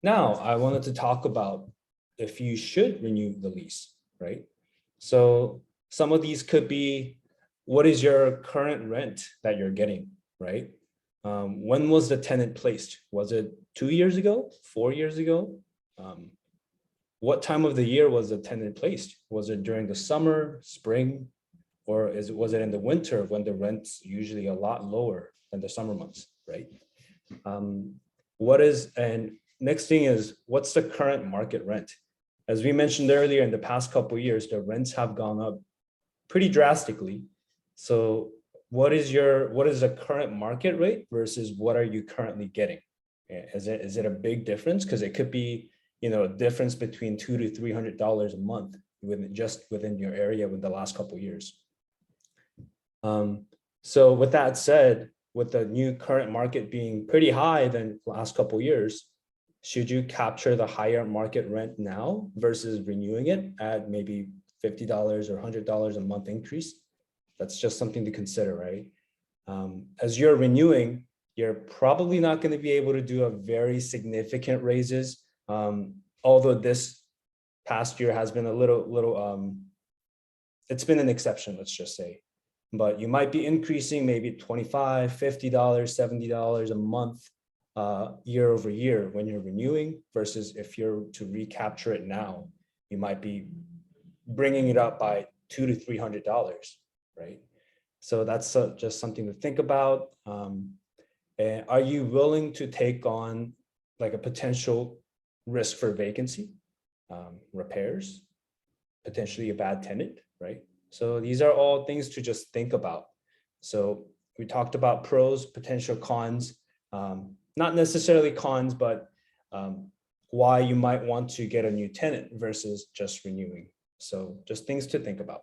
Now, I wanted to talk about if you should renew the lease, right? So some of these could be, what is your current rent that you're getting, right? When was the tenant placed? Was it 2 years ago, 4 years ago? Um, what time of the year was the tenant placed? Was it during the summer, spring, or was it in the winter when the rent's usually a lot lower than the summer months, right? Um, and next thing is, what's the current market rent? As we mentioned earlier, in the past couple of years, the rents have gone up pretty drastically. So what is the current market rate versus what are you currently getting? Is it a big difference? Because it could be, a difference between $200 to $300 a month within your area with the last couple of years. So with that said, with the new current market being pretty high than the last couple of years, should you capture the higher market rent now versus renewing it at maybe $50 or $100 a month increase? That's just something to consider, right? As you're renewing, you're probably not going to be able to do a very significant raises. Although this past year has been a little, it's been an exception, let's just say. But you might be increasing maybe $25, $50, $70 a month year over year when you're renewing, versus if you're to recapture it now, you might be bringing it up by $200 to $300, right? So that's just something to think about. And are you willing to take on like a potential risk for vacancy, repairs, potentially a bad tenant, right? So these are all things to just think about. So we talked about pros, potential cons, not necessarily cons, but why you might want to get a new tenant versus just renewing. So just things to think about.